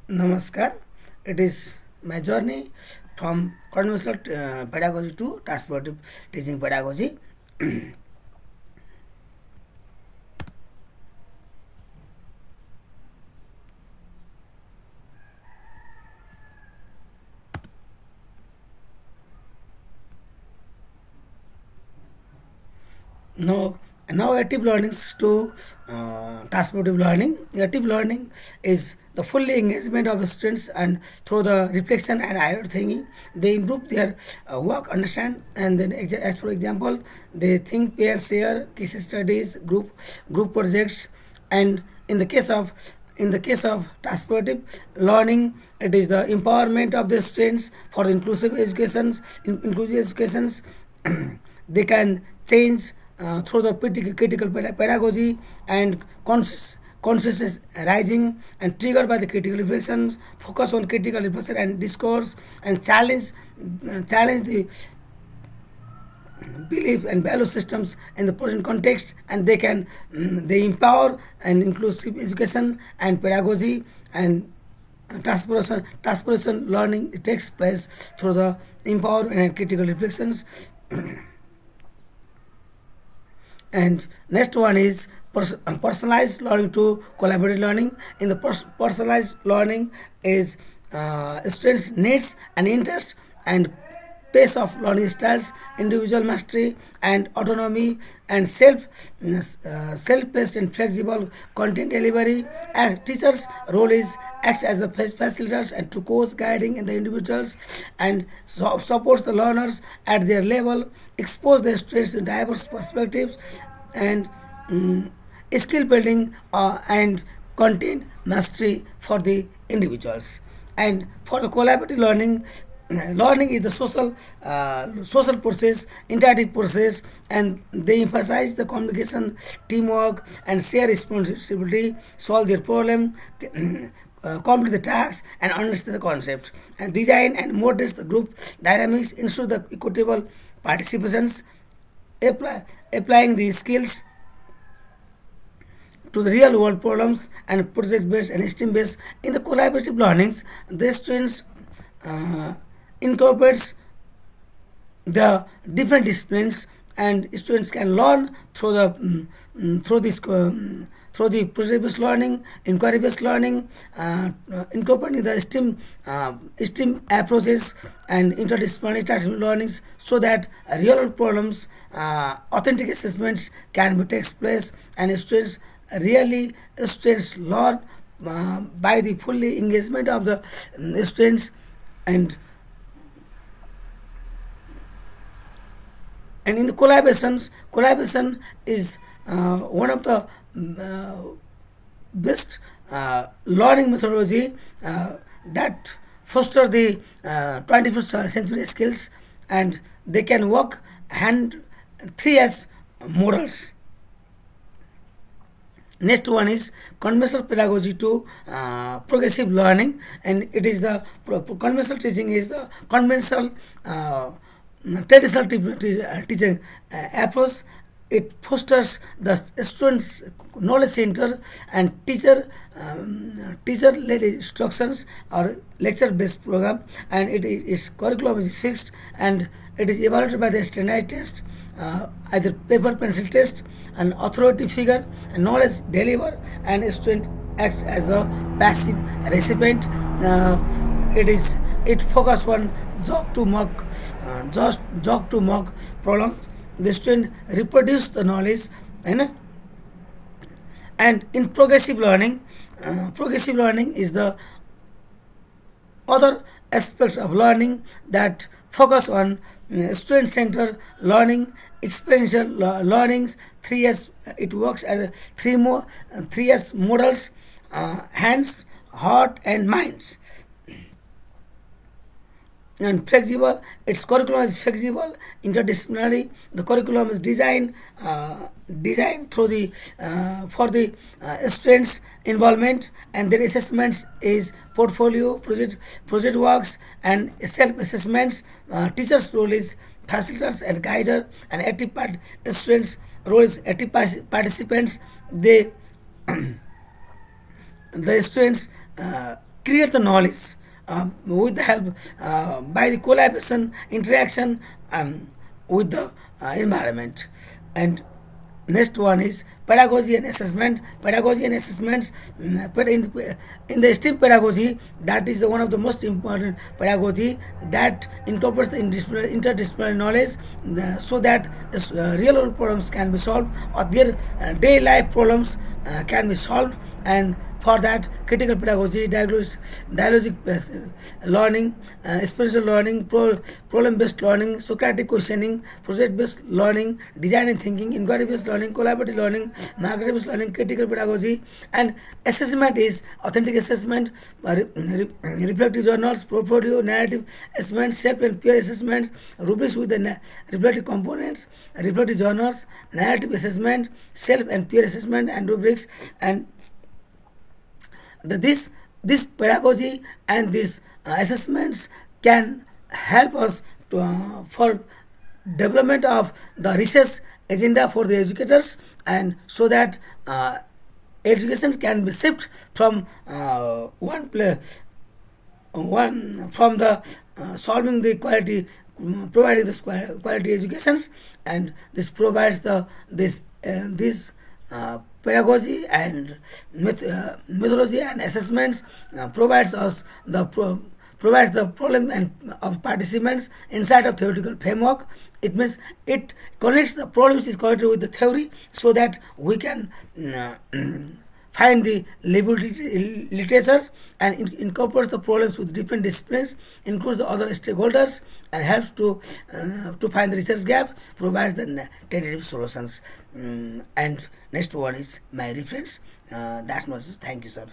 Namaskar. It is my journey from conventional pedagogy to transformative teaching pedagogy. Now, now active learning to transformative learning. Active learning is the fully engagement of students, and through the reflection and higher thinking, they improve their work, understand, and then as for example, they think, pair, share, case studies, group projects, and in the case of transformative learning, it is the empowerment of the students for the inclusive educations. They can change through the critical pedagogy and consciousness rising and triggered by the critical reflections, focus on critical reflection and discourse, and challenge the belief and value systems in the present context, and they empower an inclusive education and pedagogy, and transformation learning takes place through the empowerment and critical reflections. And next one is personalized learning to collaborative learning. In the personalized learning is students needs and interest and pace of learning styles, individual mastery and autonomy, and self-paced and flexible content delivery. Teachers role is act as the facilitators and to coach guiding in the individuals, and supports the learners at their level, expose the students to diverse perspectives, and skill building and content mastery for the individuals. And for the collaborative learning, learning is the social process, interactive process, and they emphasize the communication, teamwork, and share responsibility, solve their problem, complete the tasks, and understand the concept, and design and moderate the group dynamics, ensure the equitable participations, applying these skills to the real world problems, and project based and STEM based. In the collaborative learnings, the students uh, incorporates the different disciplines, and students can learn through the through the project based learning, inquiry based learning, incorporating the STEM approaches and interdisciplinary transformative learnings, so that real world problems, authentic assessments can be takes place, and students learn by the fully engagement of the students. And and in the collaboration is one of the best learning methodology that foster the 21st century skills, and they can work hand three as models. Next one is conventional pedagogy to progressive learning, and it is the conventional teaching is the conventional traditional teaching approach. It fosters the students knowledge center and teacher led instructions or lecture based program, and its curriculum is fixed, and it is evaluated by the standard test, either paper pencil test, an authority figure, and knowledge deliver, and student acts as the passive recipient. It focus on jog to mock problems. The student reproduce the knowledge, you know. And in progressive learning is the other aspects of learning that focus on student centered learning, experiential learnings. 3S, it works as a 3S models: hands, heart, and minds. And flexible, its curriculum is flexible, interdisciplinary. The curriculum is designed through the for the students involvement, and their assessments is portfolio, project works, and self assessments. Teachers role is facilitators and guider, and students role is active participants. They the students create the knowledge with the help by the collaboration interaction with the environment. And next one is pedagogy and assessment. Pedagogy and assessments, in the STEM pedagogy, that is one of the most important pedagogy that incorporates the interdisciplinary knowledge, so that real world problems can be solved, or their day life problems can be solved. And for that, critical pedagogy, dialogic learning, experiential learning, problem-based learning, Socratic questioning, project-based learning, design and thinking, inquiry-based learning, collaborative learning, narrative-based learning, critical pedagogy. And assessment is authentic assessment, reflective journals, portfolio, narrative assessment, self and peer assessments, rubrics with the reflective components, reflective journals, narrative assessment, self and peer assessment, and rubrics. And this pedagogy and these assessments can help us to, for development of the research agenda for the educators, and so that education can be shifted from one from the solving the quality, providing the quality educations. And this provides the this pedagogy and methodology and assessments provides us the provides the problem and of participants inside of theoretical framework. It means it connects the problems is connected with the theory, so that we can find the literatures, and incorporates the problems with different disciplines, includes the other stakeholders, and helps to find the research gaps, provides the tentative solutions. And next one is my reference. That's much. Thank you, sir.